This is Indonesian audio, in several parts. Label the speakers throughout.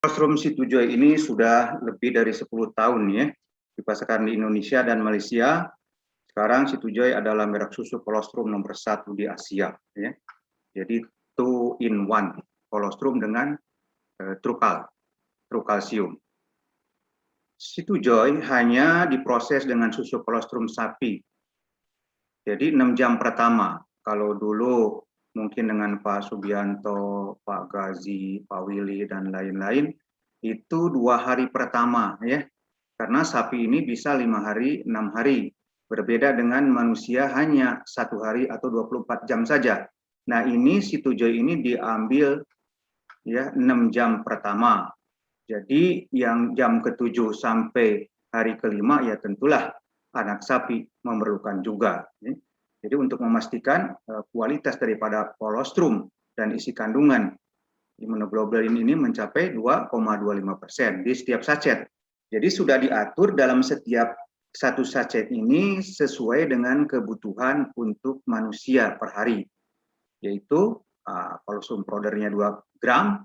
Speaker 1: Kolostrum C2Joy ini sudah lebih dari 10 tahun ya dipasarkan di Indonesia dan Malaysia. Sekarang C2Joy adalah merek susu kolostrum nomor 1 di Asia ya. Jadi 2 in 1 kolostrum dengan true calcium. C2Joy hanya diproses dengan susu kolostrum sapi. Jadi 6 jam pertama. Kalau dulu mungkin dengan Pak Subianto, Pak Gazi, Pak Willy, dan lain-lain, itu 2 hari pertama ya. Karena sapi ini bisa 5 hari, 6 hari. Berbeda dengan manusia hanya 1 hari atau 24 jam saja. Nah ini C2Joy ini diambil ya 6 jam pertama. Jadi yang jam ke-7 sampai hari ke-5 ya tentulah anak sapi memerlukan juga. Jadi untuk memastikan kualitas daripada kolostrum dan isi kandungan immunoglobulin ini mencapai 2,25% di setiap sachet. Jadi sudah diatur dalam setiap satu sachet ini sesuai dengan kebutuhan untuk manusia per hari. Yaitu kolostrum powdernya 2 gram,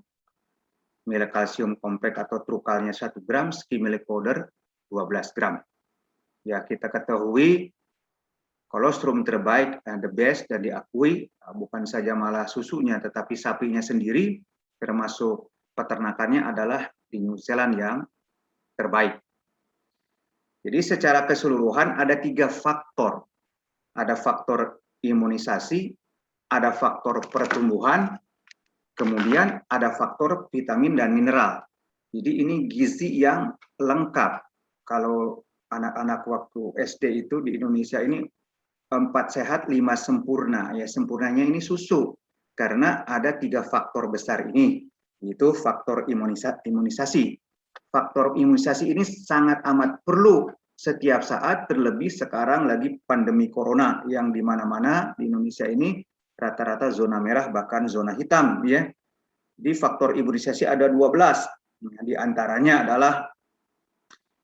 Speaker 1: milk kalsium kompleks atau trukalnya 1 gram, skim milk powder 12 gram. Ya kita ketahui kolostrum terbaik, the best, dan diakui bukan saja malah susunya, tetapi sapinya sendiri, termasuk peternakannya adalah di New Zealand yang terbaik. Jadi secara keseluruhan ada 3 faktor. Ada faktor imunisasi, ada faktor pertumbuhan, kemudian ada faktor vitamin dan mineral. Jadi ini gizi yang lengkap. Kalau anak-anak waktu SD itu di Indonesia ini 4 sehat, 5 sempurna. Ya sempurnanya ini susu. Karena ada 3 faktor besar ini. Yaitu faktor imunisasi. Faktor imunisasi ini sangat amat perlu setiap saat, terlebih sekarang lagi pandemi corona yang di mana-mana di Indonesia ini rata-rata zona merah bahkan zona hitam ya. Di faktor imunisasi ada 12. Di antaranya adalah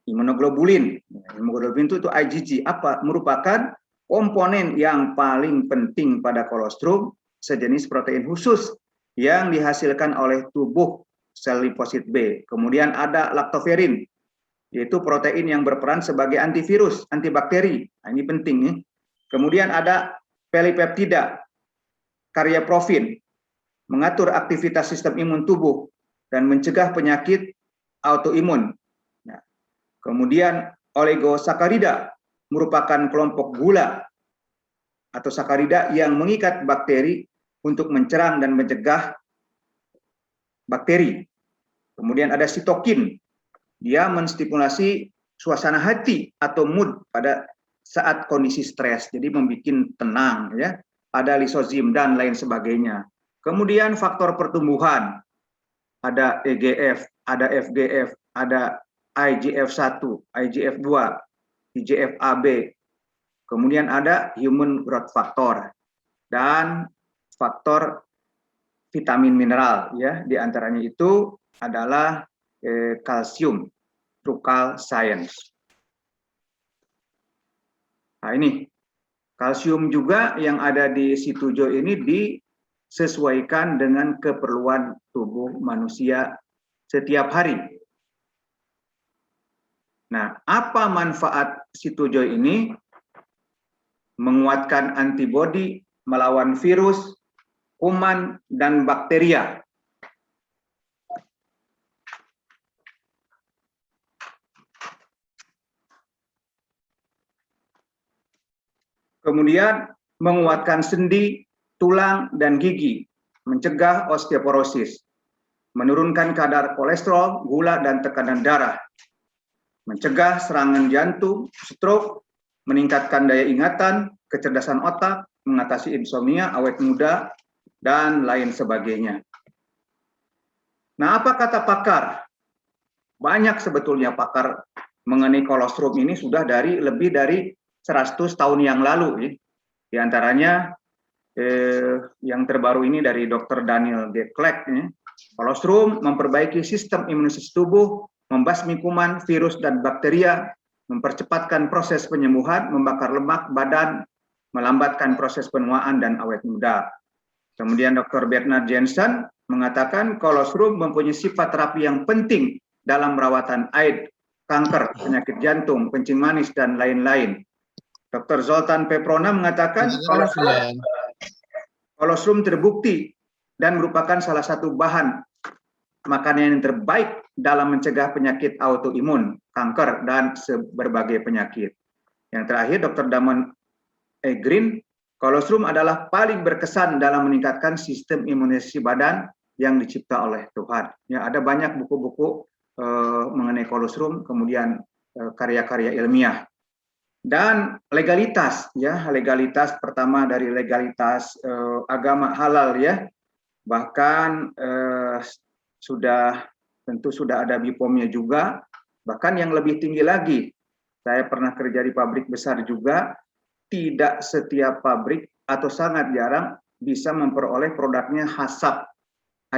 Speaker 1: immunoglobulin. Immunoglobulin itu IgG apa? Merupakan komponen yang paling penting pada kolostrum, sejenis protein khusus yang dihasilkan oleh tubuh sel limfosit B. Kemudian ada laktoferin, yaitu protein yang berperan sebagai antivirus, antibakteri. Nah, ini penting nih. Kemudian ada polipeptida, karyaprofin, mengatur aktivitas sistem imun tubuh dan mencegah penyakit autoimun. Nah, kemudian oligosakarida merupakan kelompok gula atau sakarida yang mengikat bakteri untuk mencerang dan mencegah bakteri. Kemudian ada sitokin, dia menstimulasi suasana hati atau mood pada saat kondisi stres, jadi membuat tenang ya. Ada lisozim dan lain sebagainya. Kemudian faktor pertumbuhan, ada EGF, ada FGF, ada IGF-1, IGF-2, TGF-AB, kemudian ada human growth factor, dan faktor vitamin mineral, ya, diantaranya itu adalah kalsium, true science. Nah ini, kalsium juga yang ada di C2Joy ini disesuaikan dengan keperluan tubuh manusia setiap hari. Nah, apa manfaat C2Joy ini? Menguatkan antibodi melawan virus, kuman, dan bakteria. Kemudian menguatkan sendi, tulang, dan gigi, mencegah osteoporosis, menurunkan kadar kolesterol, gula, dan tekanan darah, mencegah serangan jantung, stroke, meningkatkan daya ingatan, kecerdasan otak, mengatasi insomnia, awet muda, dan lain sebagainya. Nah, apa kata pakar? Banyak sebetulnya pakar mengenai kolostrum ini sudah lebih dari 100 tahun yang lalu. Di antaranya yang terbaru ini dari Dr. Daniel D. Clegg. Kolostrum memperbaiki sistem imunitas tubuh, membasmi kuman, virus, dan bakteria, mempercepatkan proses penyembuhan, membakar lemak badan, melambatkan proses penuaan dan awet muda. Kemudian Dr. Bernard Jensen mengatakan kolostrum mempunyai sifat terapi yang penting dalam perawatan AIDS, kanker, penyakit jantung, kencing manis, dan lain-lain. Dr. Zoltan Peprona mengatakan kolostrum terbukti dan merupakan salah satu bahan makanan yang terbaik dalam mencegah penyakit autoimun, kanker, dan berbagai penyakit. Yang terakhir, Dr. Damon Green, kolostrum adalah paling berkesan dalam meningkatkan sistem imunisasi badan yang dicipta oleh Tuhan. Ya, ada banyak buku-buku mengenai kolostrum, kemudian karya-karya ilmiah. Dan legalitas, ya, legalitas pertama dari legalitas agama halal, ya, bahkan tentu sudah ada BPOM-nya juga, bahkan yang lebih tinggi lagi, saya pernah kerja di pabrik besar juga, tidak setiap pabrik atau sangat jarang bisa memperoleh produknya HACCP,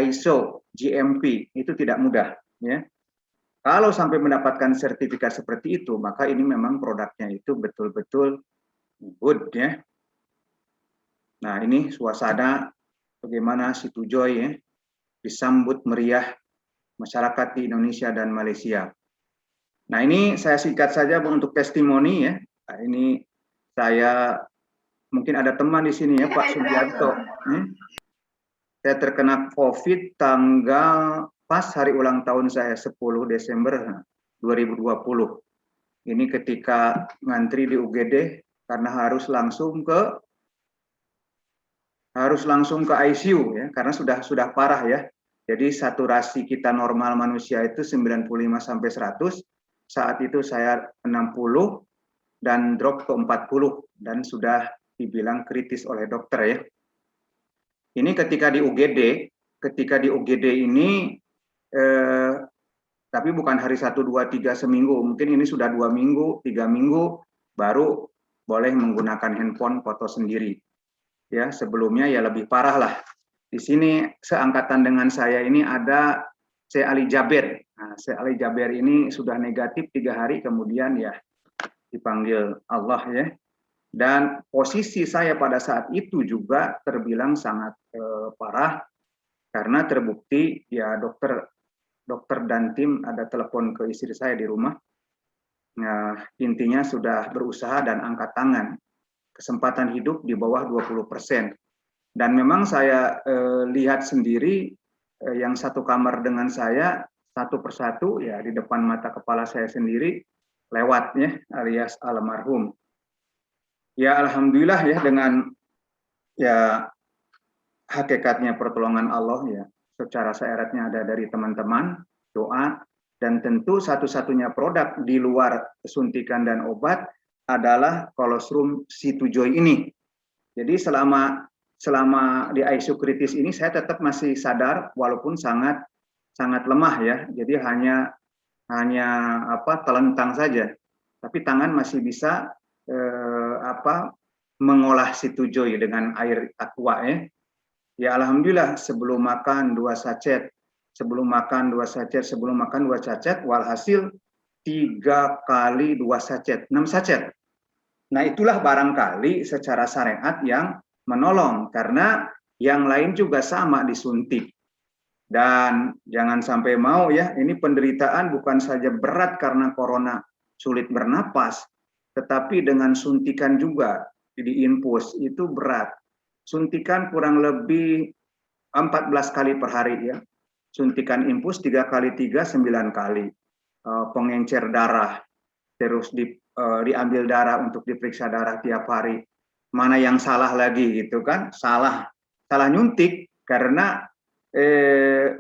Speaker 1: ISO, GMP, itu tidak mudah, ya. Kalau sampai mendapatkan sertifikat seperti itu, maka ini memang produknya itu betul-betul good, ya. Nah, ini suasana bagaimana Situ Joy, ya, disambut meriah masyarakat di Indonesia dan Malaysia. Nah, ini saya singkat saja untuk testimoni, ya. Nah, ini saya mungkin ada teman di sini, ya, Pak Sugiarto. Saya terkena COVID tanggal pas hari ulang tahun saya 10 Desember 2020. Ini ketika ngantri di UGD karena harus langsung ke ICU, ya, karena sudah parah, ya. Jadi saturasi kita normal manusia itu 95 sampai 100. Saat itu saya 60 dan drop ke 40 dan sudah dibilang kritis oleh dokter, ya. Ini ketika di UGD ini tapi bukan hari 1, 2, 3 seminggu, mungkin ini sudah 2 minggu, 3 minggu baru boleh menggunakan handphone foto sendiri. Ya, sebelumnya ya lebih parah lah. Di sini seangkatan dengan saya ini ada Syekh Ali Jaber. Nah, Syekh Ali Jaber ini sudah negatif 3 hari, kemudian ya dipanggil Allah, ya. Dan posisi saya pada saat itu juga terbilang sangat parah karena terbukti ya dokter dan tim ada telepon ke istri saya di rumah. Nah, intinya sudah berusaha dan angkat tangan. Kesempatan hidup di bawah 20%. Dan memang saya lihat sendiri yang satu kamar dengan saya satu persatu ya di depan mata kepala saya sendiri lewat, ya, alias almarhum. Ya alhamdulillah, ya, dengan ya hakikatnya pertolongan Allah, ya, secara seeratnya ada dari teman-teman, doa, dan tentu satu-satunya produk di luar suntikan dan obat adalah kolostrum Situ Joy ini. Jadi selama di ICU kritis ini saya tetap masih sadar walaupun sangat lemah, ya. Jadi hanya telentang saja. Tapi tangan masih bisa mengolah Situ Joy dengan air aqua, ya. Ya alhamdulillah sebelum makan 2 sachet, sebelum makan 2 sachet, walhasil 3 kali 2 sachet, 6 sachet. Nah, itulah barangkali secara syariat yang menolong, karena yang lain juga sama disuntik. Dan jangan sampai mau, ya, ini penderitaan bukan saja berat karena corona sulit bernapas, tetapi dengan suntikan juga di infus itu berat. Suntikan kurang lebih 14 kali per hari, ya. Suntikan infus 3 kali 3, 9 kali. Pengencer darah, terus diambil darah untuk diperiksa darah tiap hari. Mana yang salah lagi, gitu kan? Salah nyuntik karena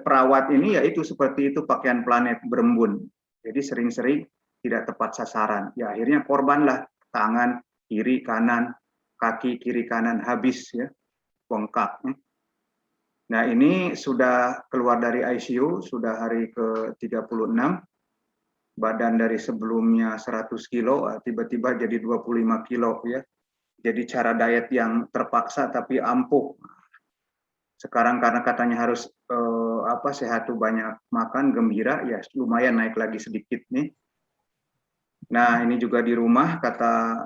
Speaker 1: perawat ini yaitu seperti itu pakaian planet berembun. Jadi sering-sering tidak tepat sasaran. Ya akhirnya korbanlah tangan kiri kanan, kaki kiri kanan habis, ya, bengkak. Nah, ini sudah keluar dari ICU, sudah hari ke-36. Badan dari sebelumnya 100 kilo, tiba-tiba jadi 25 kilo, ya. Jadi cara diet yang terpaksa tapi ampuh. Sekarang karena katanya harus sehat tuh banyak makan, gembira, ya lumayan naik lagi sedikit nih. Nah, ini juga di rumah kata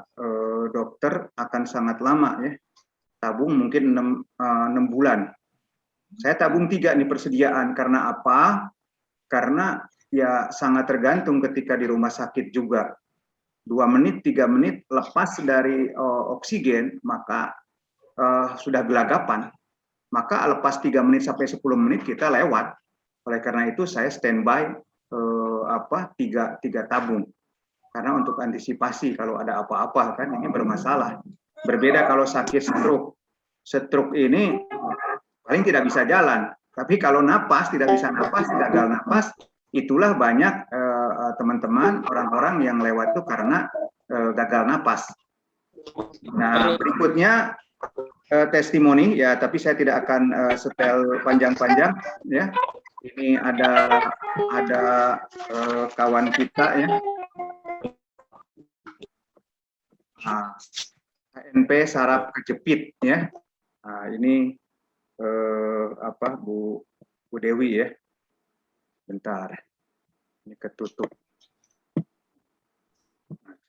Speaker 1: dokter akan sangat lama, ya. Tabung mungkin 6 bulan. Saya tabung 3 nih persediaan. Karena apa? Karena ya sangat tergantung ketika di rumah sakit juga. 2 menit, 3 menit lepas dari oksigen, maka sudah gelagapan. Maka lepas 3 menit sampai 10 menit kita lewat. Oleh karena itu saya standby 3 tabung. Karena untuk antisipasi kalau ada apa-apa kan ini bermasalah. Berbeda kalau sakit stroke. Stroke ini paling tidak bisa jalan. Tapi kalau napas, tidak bisa napas, gagal napas, itulah banyak teman-teman, orang-orang yang lewat itu karena gagal napas. Nah, berikutnya testimoni, ya, tapi saya tidak akan setel panjang-panjang, ya. Ini ada kawan kita, ya. HNP saraf kejepit, ya. Nah, ini Bu Dewi, ya. Bentar, ini ketutup.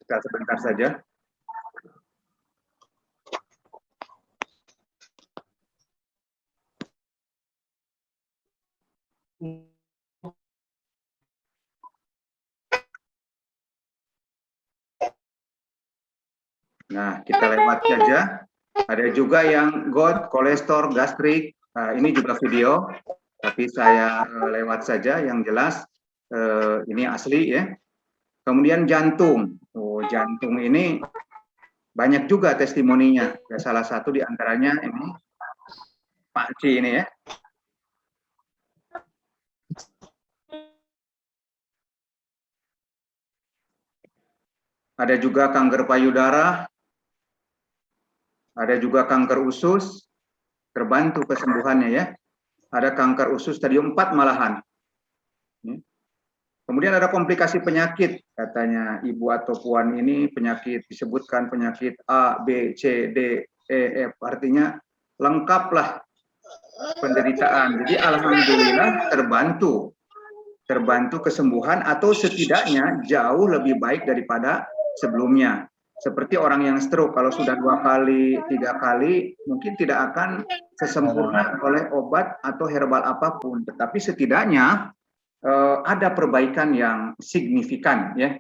Speaker 1: Kita sebentar saja. Nah, kita lewat saja. Ada juga yang GOT, kolesterol, gastrik. Ini juga video, tapi saya lewat saja. Yang jelas ini asli, ya. Kemudian jantung. Jantung ini banyak juga testimoninya. Ya, salah satu di antaranya ini Pak C ini, ya. Ada juga kanker payudara, ada juga kanker usus, terbantu kesembuhannya, ya. Ada kanker usus stadium 4 malahan. Kemudian ada komplikasi penyakit, katanya ibu atau puan ini penyakit, disebutkan penyakit A, B, C, D, E, F, artinya lengkaplah penderitaan. Jadi alhamdulillah terbantu kesembuhan atau setidaknya jauh lebih baik daripada sebelumnya. Seperti orang yang stroke, kalau sudah 2 kali, 3 kali, mungkin tidak akan sesempurna oleh obat atau herbal apapun. Tetapi setidaknya ada perbaikan yang signifikan, ya.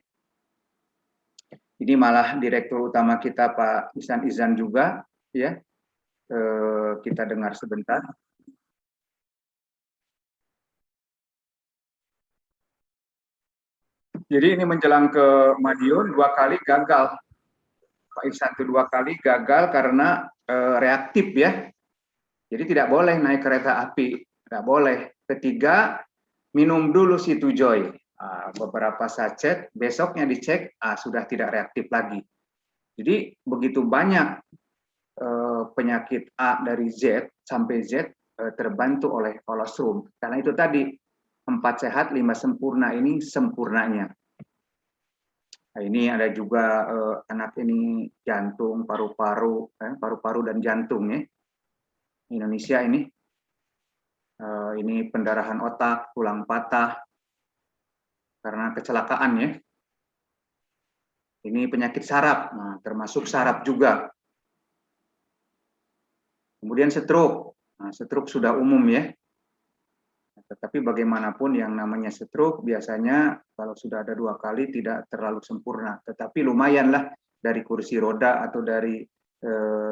Speaker 1: Ini malah direktur utama kita Pak Ihsan Izan juga, ya. Kita dengar sebentar. Jadi ini menjelang ke Madiun 2 kali gagal. Pak Ihsan itu 2 kali gagal karena reaktif, ya. Jadi tidak boleh naik kereta api, tidak boleh. Ketiga, minum dulu Situjoy. Beberapa sachet, besoknya dicek, sudah tidak reaktif lagi. Jadi begitu banyak penyakit A dari Z sampai Z terbantu oleh kolostrum. Karena itu tadi 4 sehat 5 sempurna ini sempurnanya. Nah, ini ada juga anak ini jantung, paru-paru, paru-paru dan jantung, ya. Indonesia ini. Ini pendarahan otak, tulang patah karena kecelakaan, ya. Ini penyakit saraf, termasuk saraf juga. Kemudian stroke. Stroke sudah umum, ya. Tetapi bagaimanapun yang namanya stroke biasanya kalau sudah ada 2 kali tidak terlalu sempurna. Tetapi lumayanlah dari kursi roda atau dari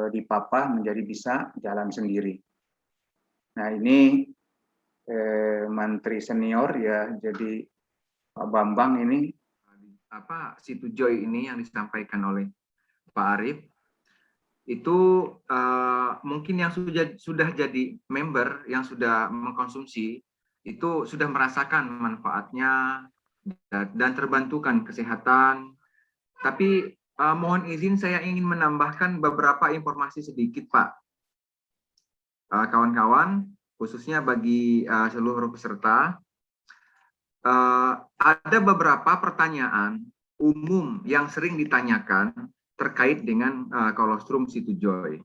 Speaker 1: dipapah menjadi bisa jalan sendiri. Nah, ini Menteri senior, ya, jadi Pak Bambang ini Situjoy ini yang disampaikan oleh Pak Arief itu mungkin yang sudah jadi member, yang sudah mengkonsumsi itu sudah merasakan manfaatnya dan terbantukan kesehatan. Tapi mohon izin saya ingin menambahkan beberapa informasi sedikit, Pak. Kawan-kawan, khususnya bagi seluruh peserta, ada beberapa pertanyaan umum yang sering ditanyakan terkait dengan kolostrum Situjoy.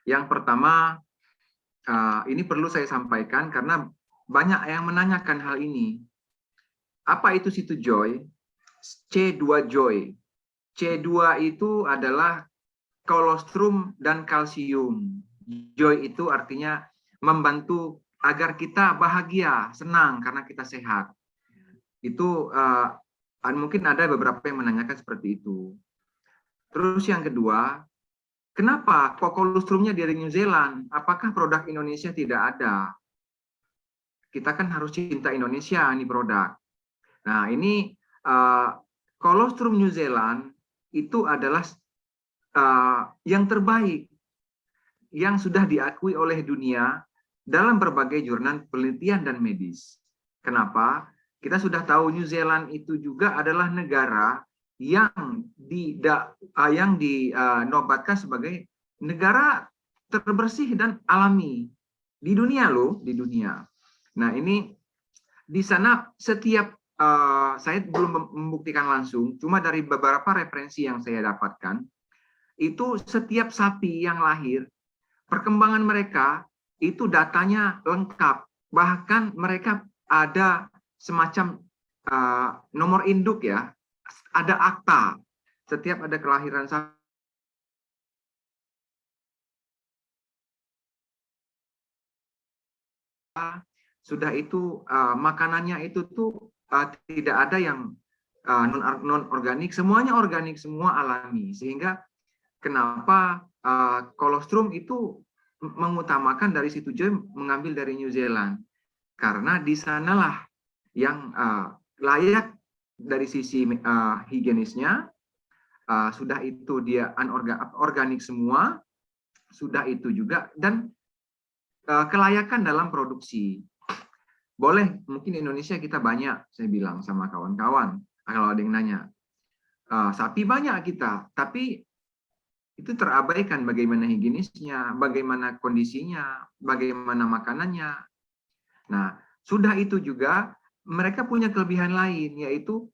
Speaker 1: Yang pertama, ini perlu saya sampaikan karena banyak yang menanyakan hal ini. Apa itu Situjoy? C2 Joy. C2 itu adalah kolostrum dan kalsium. Joy itu artinya
Speaker 2: membantu agar kita bahagia, senang karena kita sehat. Itu mungkin ada beberapa yang menanyakan seperti itu. Terus yang kedua, kenapa kok kolostrumnya dari New Zealand? Apakah produk Indonesia tidak ada? Kita kan harus cinta Indonesia ini produk. Nah ini kolostrum New Zealand itu adalah yang terbaik, yang sudah diakui oleh dunia dalam berbagai jurnal penelitian dan medis. Kenapa? Kita sudah tahu New Zealand itu juga adalah negara yang dinobatkan sebagai negara terbersih dan alami di dunia loh, di dunia. Nah ini di sana setiap saya belum membuktikan langsung, cuma dari beberapa referensi yang saya dapatkan, itu setiap sapi yang lahir, perkembangan mereka itu datanya lengkap. Bahkan mereka ada semacam nomor induk ya, ada akta. Setiap ada kelahiran sapi, sudah itu makanannya itu tuh tidak ada yang non organik, semuanya organik, semua alami. Sehingga kenapa kolostrum itu mengutamakan dari situ juga mengambil dari New Zealand, karena di sanalah yang layak dari sisi higienisnya, sudah itu dia organik semua, sudah itu juga, dan kelayakan dalam produksi. Boleh, mungkin Indonesia kita banyak, saya bilang sama kawan-kawan, kalau ada yang nanya, sapi banyak kita, tapi itu terabaikan bagaimana higienisnya, bagaimana kondisinya, bagaimana makanannya. Nah, sudah itu juga mereka punya kelebihan lain, yaitu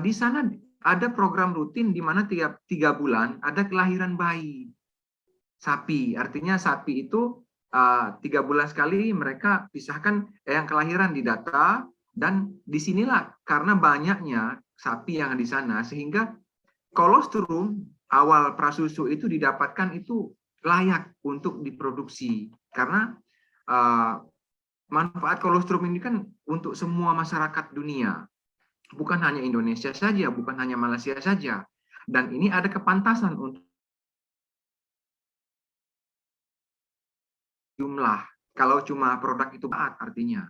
Speaker 2: di sana ada program rutin di mana tiap 3 bulan ada kelahiran bayi sapi. Artinya sapi itu 3 bulan sekali mereka pisahkan yang kelahiran di data, dan disinilah karena banyaknya sapi yang di sana sehingga kolostrum awal prasusu itu didapatkan itu layak untuk diproduksi, karena manfaat kolostrum ini kan untuk semua masyarakat dunia, bukan hanya Indonesia saja, bukan hanya Malaysia saja, dan ini ada kepantasan untuk jumlah. Kalau cuma produk itu artinya.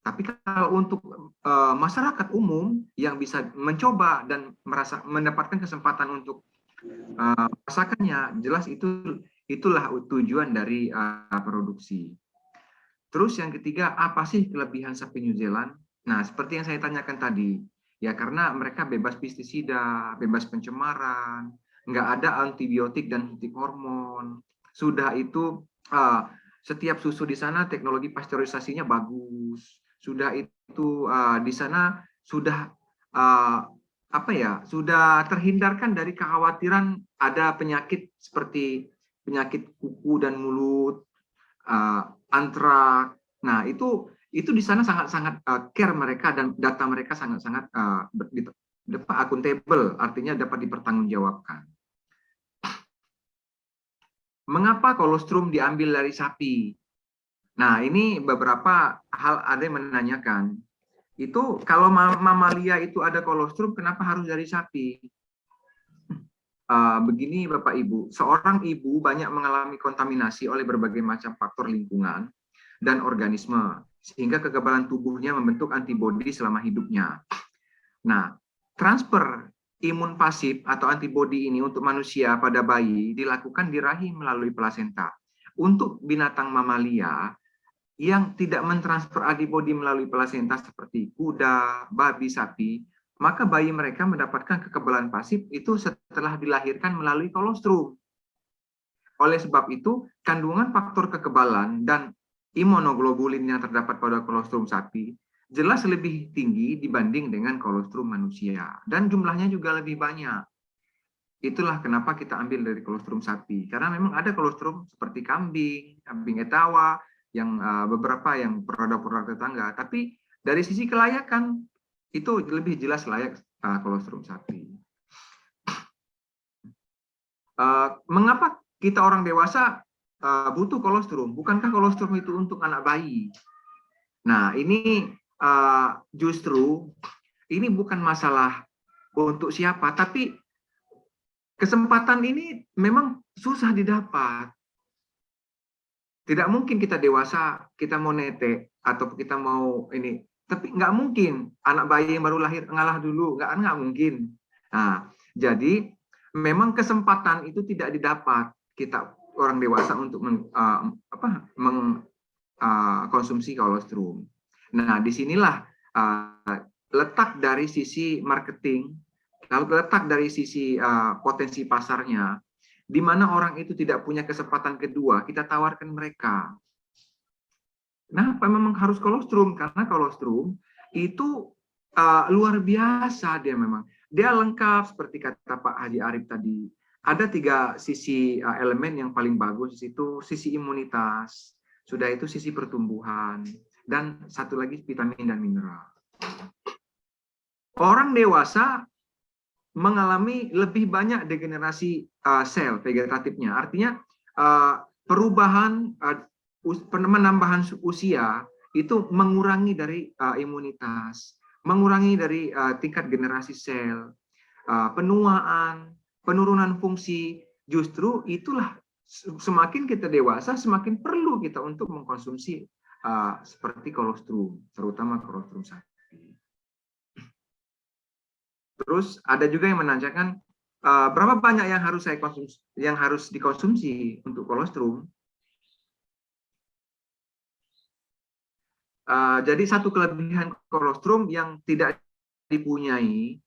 Speaker 2: Tapi kalau untuk masyarakat umum yang bisa mencoba dan mendapatkan kesempatan untuk merasakannya, jelas itulah tujuan dari produksi. Terus yang ketiga, apa sih kelebihan sapi New Zealand? Nah, seperti yang saya tanyakan tadi, ya karena mereka bebas pestisida, bebas pencemaran, nggak ada antibiotik dan suntik hormon. Sudah itu setiap susu di sana teknologi pasteurisasinya bagus. Sudah itu di sana sudah sudah terhindarkan dari kekhawatiran ada penyakit seperti penyakit kuku dan mulut, antrak. Nah, itu di sana sangat-sangat care mereka, dan data mereka sangat-sangat akuntabel, artinya dapat dipertanggungjawabkan. Mengapa kolostrum diambil dari sapi? Nah, ini beberapa hal ada yang menanyakan. Itu kalau mamalia itu ada kolostrum, kenapa harus dari sapi? Begini Bapak Ibu, seorang ibu banyak mengalami kontaminasi oleh berbagai macam faktor lingkungan dan organisme, sehingga kekebalan tubuhnya membentuk antibodi selama hidupnya. Nah, transfer imun pasif atau antibodi ini untuk manusia pada bayi dilakukan di rahim melalui plasenta. Untuk binatang mamalia yang tidak mentransfer antibodi melalui plasenta seperti kuda, babi, sapi, maka bayi mereka mendapatkan kekebalan pasif itu setelah dilahirkan melalui kolostrum. Oleh sebab itu, kandungan faktor kekebalan dan imunoglobulin yang terdapat pada kolostrum sapi jelas lebih tinggi dibanding dengan kolostrum manusia, dan jumlahnya juga lebih banyak. Itulah kenapa kita ambil dari kolostrum sapi, karena memang ada kolostrum seperti kambing, kambing etawa, yang beberapa yang produk-produk tetangga, tapi dari sisi kelayakan itu lebih jelas layak kolostrum sapi. Mengapa kita orang dewasa butuh kolostrum. Bukankah kolostrum itu untuk anak bayi? Nah, ini justru ini bukan masalah untuk siapa, tapi kesempatan ini memang susah didapat. Tidak mungkin kita dewasa, kita mau netek, atau kita mau ini. Tapi nggak mungkin anak bayi yang baru lahir ngalah dulu, nggak mungkin. Nah, jadi memang kesempatan itu tidak didapat kita orang dewasa untuk mengkonsumsi kolostrum. Nah, disinilah letak dari sisi marketing, letak dari sisi potensi pasarnya, di mana orang itu tidak punya kesempatan kedua, kita tawarkan mereka. Kenapa memang harus kolostrum? Karena kolostrum itu luar biasa dia memang. Dia lengkap seperti kata Pak Haji Arif tadi. Ada 3 sisi elemen yang paling bagus itu sisi imunitas, sudah itu sisi pertumbuhan, dan satu lagi vitamin dan mineral. Orang dewasa mengalami lebih banyak degenerasi sel vegetatifnya. Artinya perubahan penambahan usia itu mengurangi dari imunitas, mengurangi dari tingkat generasi sel, penuaan, penurunan fungsi. Justru itulah semakin kita dewasa semakin perlu kita untuk mengkonsumsi seperti kolostrum, terutama kolostrum sapi. Terus ada juga yang menanyakan berapa banyak yang harus saya konsumsi, yang harus dikonsumsi untuk kolostrum. Jadi satu kelebihan kolostrum yang tidak dipunyai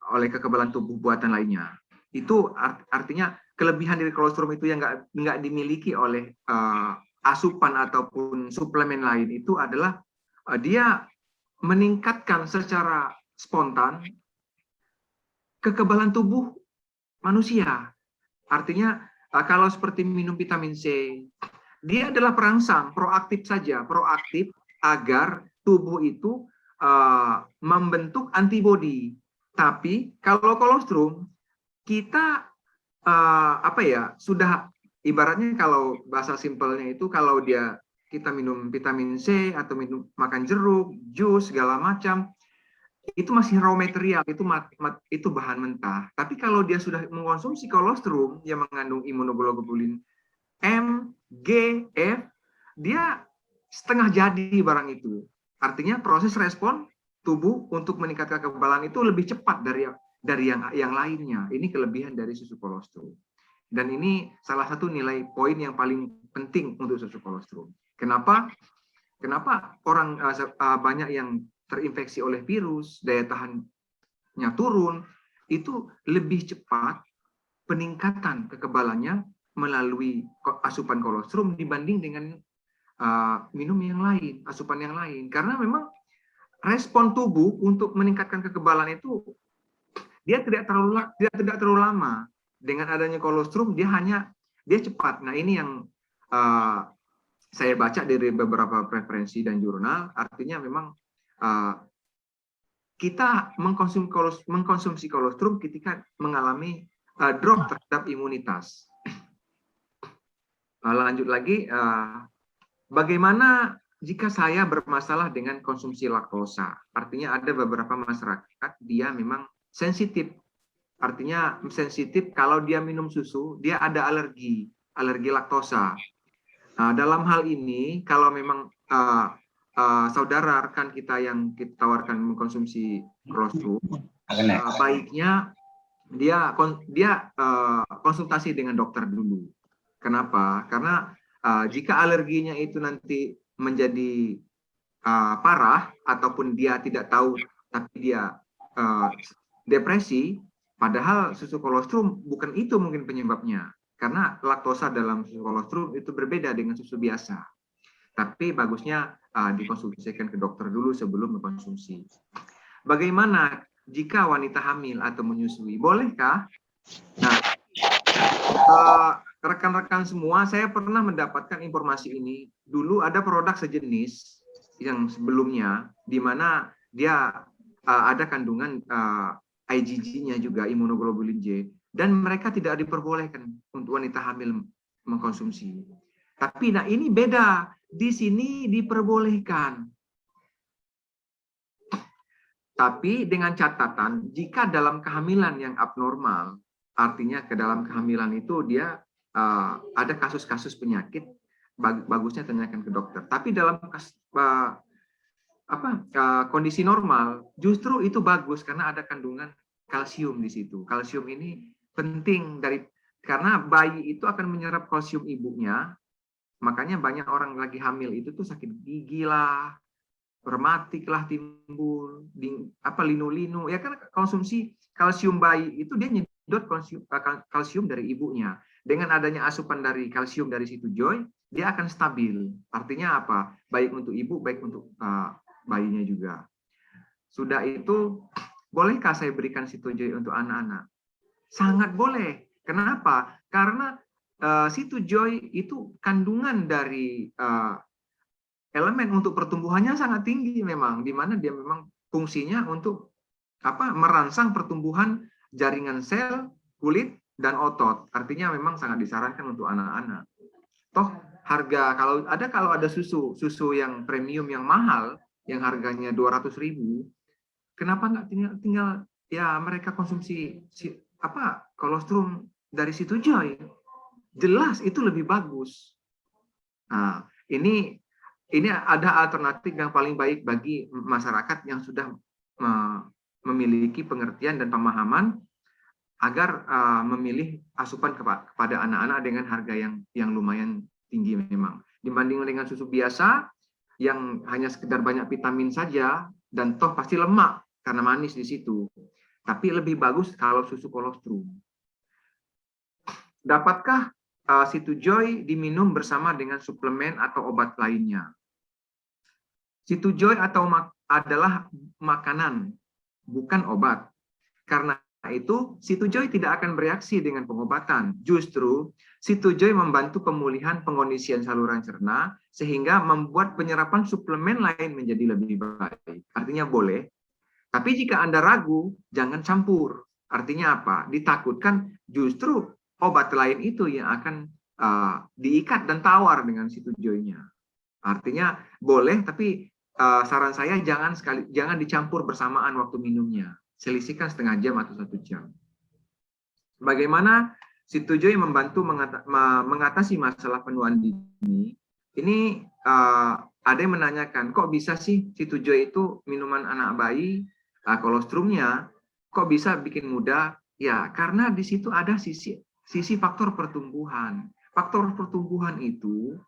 Speaker 2: oleh kekebalan tubuh buatan lainnya. Itu artinya kelebihan dari kolostrum itu yang nggak dimiliki oleh asupan ataupun suplemen lain itu adalah dia meningkatkan secara spontan kekebalan tubuh manusia. Artinya kalau seperti minum vitamin C, dia adalah perangsang, proaktif saja, proaktif agar tubuh itu membentuk antibodi. Tapi kalau kolostrum kita sudah ibaratnya kalau bahasa simpelnya itu kalau kita minum vitamin C atau makan jeruk, jus segala macam, itu masih raw material, itu bahan mentah. Tapi kalau dia sudah mengkonsumsi kolostrum yang mengandung imunoglobulin M, G, F, dia setengah jadi barang itu. Artinya proses respon tubuh untuk meningkatkan kekebalan itu lebih cepat dari yang lainnya. Ini kelebihan dari susu kolostrum. Dan ini salah satu nilai poin yang paling penting untuk susu kolostrum. Kenapa orang banyak yang terinfeksi oleh virus, daya tahannya turun, itu lebih cepat peningkatan kekebalannya melalui asupan kolostrum dibanding dengan minum yang lain, asupan yang lain. Karena memang respon tubuh untuk meningkatkan kekebalan itu dia tidak terlalu lama. Dengan adanya kolostrum dia cepat. Nah, ini yang saya baca dari beberapa referensi dan jurnal, artinya memang kita mengkonsumsi kolostrum ketika mengalami drop terhadap imunitas. Lanjut lagi, bagaimana jika saya bermasalah dengan konsumsi laktosa? Artinya ada beberapa masyarakat dia memang sensitif. Artinya sensitif kalau dia minum susu, dia ada alergi laktosa. Nah, dalam hal ini, kalau memang saudara rekan kita yang kita tawarkan mengkonsumsi kolostrum, baiknya dia konsultasi dengan dokter dulu. Kenapa? Karena jika alerginya itu nanti menjadi parah ataupun dia tidak tahu tapi dia depresi, padahal susu kolostrum bukan itu mungkin penyebabnya. Karena laktosa dalam susu kolostrum itu berbeda dengan susu biasa. Tapi bagusnya dikonsultasikan ke dokter dulu sebelum mengkonsumsi. Bagaimana jika wanita hamil atau menyusui? Bolehkah? Nah, rekan-rekan semua, saya pernah mendapatkan informasi ini. Dulu ada produk sejenis yang sebelumnya, di mana dia ada kandungan IgG-nya juga, imunoglobulin J, dan mereka tidak diperbolehkan untuk wanita hamil mengkonsumsi. Tapi nah ini beda, di sini diperbolehkan. Tapi dengan catatan, jika dalam kehamilan yang abnormal, artinya ke dalam kehamilan itu dia ada kasus-kasus penyakit, bagusnya tanyakan ke dokter. Tapi dalam kondisi normal, justru itu bagus karena ada kandungan kalsium di situ. Kalsium ini penting karena bayi itu akan menyerap kalsium ibunya, makanya banyak orang lagi hamil itu tuh sakit gigi lah, rematik lah timbul, linu-linu, ya kan konsumsi kalsium bayi itu dia nyedot kalsium dari ibunya. Dengan adanya asupan dari kalsium dari situ Joy, dia akan stabil. Artinya apa? Baik untuk ibu, baik untuk bayinya juga. Sudah itu, bolehkah saya berikan situ Joy untuk anak-anak? Sangat boleh. Kenapa? Karena situ Joy itu kandungan dari elemen untuk pertumbuhannya sangat tinggi memang, di mana dia memang fungsinya untuk merangsang pertumbuhan jaringan sel, kulit, dan otot. Artinya memang sangat disarankan untuk anak-anak. Toh harga kalau ada susu yang premium yang mahal, yang harganya 200.000, kenapa nggak tinggal ya mereka konsumsi kolostrum dari situ Joy? Jelas itu lebih bagus. Nah, ini ada alternatif yang paling baik bagi masyarakat yang sudah memiliki pengertian dan pemahaman agar memilih asupan kepada anak-anak dengan harga yang lumayan tinggi memang. Dibanding dengan susu biasa yang hanya sekedar banyak vitamin saja dan toh pasti lemak karena manis di situ. Tapi lebih bagus kalau susu kolostrum. Dapatkah situ Joy diminum bersama dengan suplemen atau obat lainnya? Situ Joy adalah makanan, bukan obat. Karena itu, situ Joy tidak akan bereaksi dengan pengobatan. Justru, situ Joy membantu pemulihan pengondisian saluran cerna sehingga membuat penyerapan suplemen lain menjadi lebih baik. Artinya boleh. Tapi jika Anda ragu, jangan campur. Artinya apa? Ditakutkan justru obat lain itu yang akan diikat dan tawar dengan situ Joy-nya. Artinya boleh, tapi saran saya jangan dicampur bersamaan waktu minumnya. Selisihkan setengah jam atau 1 jam. Bagaimana situ Joy membantu mengatasi masalah penuaan dini? Ini ada yang menanyakan, kok bisa sih situ Joy itu minuman anak bayi, kolostrumnya, kok bisa bikin muda? Ya, karena di situ ada sisi faktor pertumbuhan. Faktor pertumbuhan itu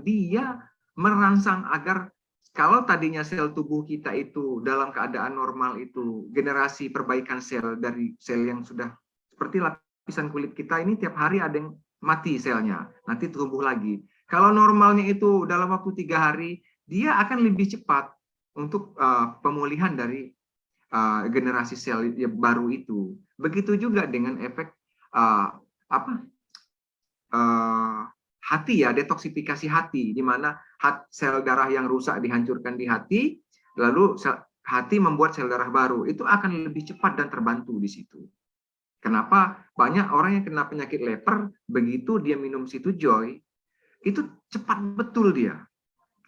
Speaker 2: dia merangsang agar kalau tadinya sel tubuh kita itu dalam keadaan normal itu generasi perbaikan sel dari sel yang sudah seperti lapisan kulit kita ini tiap hari ada yang mati selnya, nanti tumbuh lagi. Kalau normalnya itu dalam waktu 3 hari, dia akan lebih cepat untuk pemulihan dari generasi sel baru itu. Begitu juga dengan efek hati ya, detoksifikasi hati, di mana sel darah yang rusak dihancurkan di hati, lalu hati membuat sel darah baru, itu akan lebih cepat dan terbantu di situ. Kenapa? Banyak orang yang kena penyakit leper, begitu dia minum situ Joy, itu cepat betul dia.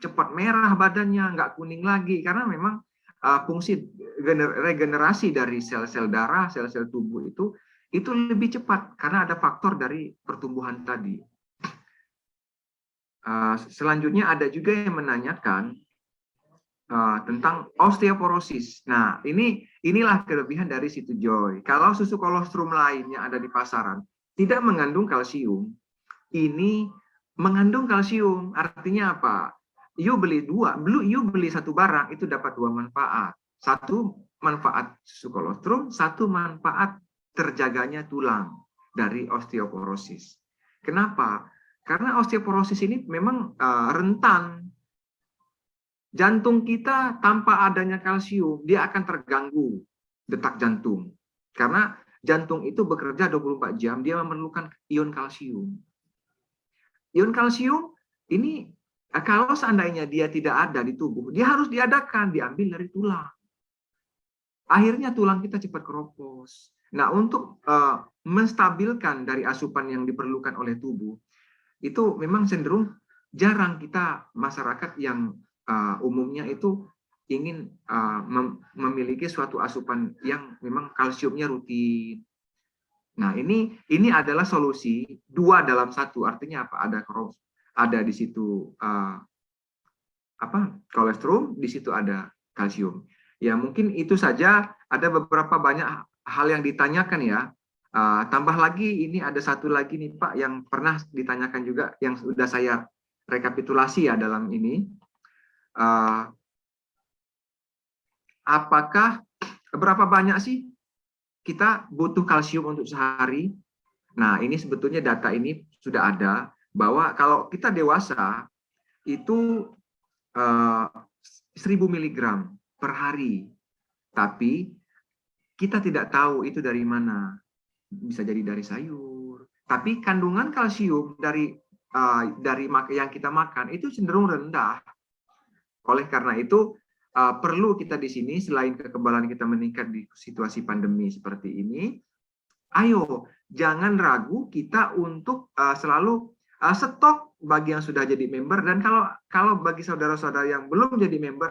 Speaker 2: Cepat merah badannya, nggak kuning lagi, karena memang fungsi regenerasi dari sel-sel darah, sel-sel tubuh itu lebih cepat, karena ada faktor dari pertumbuhan tadi. Selanjutnya ada juga yang menanyakan tentang osteoporosis. Nah, inilah kelebihan dari situ Joy. Kalau susu kolostrum lain yang ada di pasaran tidak mengandung kalsium, ini mengandung kalsium. Artinya apa? You beli satu barang itu dapat 2 manfaat. Satu manfaat susu kolostrum, satu manfaat terjaganya tulang dari osteoporosis. Kenapa? Karena osteoporosis ini memang rentan. Jantung kita tanpa adanya kalsium, dia akan terganggu detak jantung. Karena jantung itu bekerja 24 jam, dia memerlukan ion kalsium. Ion kalsium ini, kalau seandainya dia tidak ada di tubuh, dia harus diadakan, diambil dari tulang. Akhirnya tulang kita cepat keropos. Nah, untuk menstabilkan dari asupan yang diperlukan oleh tubuh, itu memang cenderung jarang kita masyarakat yang umumnya itu ingin memiliki suatu asupan yang memang kalsiumnya rutin. Nah, ini adalah solusi 2 dalam 1. Artinya apa? Ada di situ kolesterol, di situ ada kalsium. Ya, mungkin itu saja. Ada beberapa banyak hal yang ditanyakan ya. Tambah lagi, ini ada satu lagi nih Pak yang pernah ditanyakan juga, yang sudah saya rekapitulasi ya dalam ini. Apakah berapa banyak sih kita butuh kalsium untuk sehari? Nah, ini sebetulnya data ini sudah ada, bahwa kalau kita dewasa itu 1000 mg per hari. Tapi kita tidak tahu itu dari mana. Bisa jadi dari sayur. Tapi kandungan kalsium dari yang kita makan itu cenderung rendah. Oleh karena itu, perlu kita di sini, selain kekebalan kita meningkat di situasi pandemi seperti ini, ayo jangan ragu kita untuk selalu stok bagi yang sudah jadi member, dan kalau bagi saudara-saudara yang belum jadi member,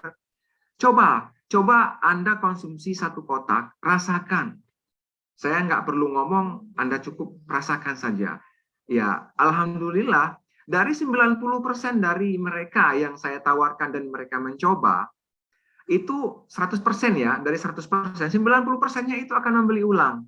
Speaker 2: coba Anda konsumsi 1 kotak, rasakan. Saya nggak perlu ngomong, Anda cukup rasakan saja. Ya, alhamdulillah dari 90% dari mereka yang saya tawarkan dan mereka mencoba, itu 100% ya, dari 100%, 90%-nya itu akan membeli ulang.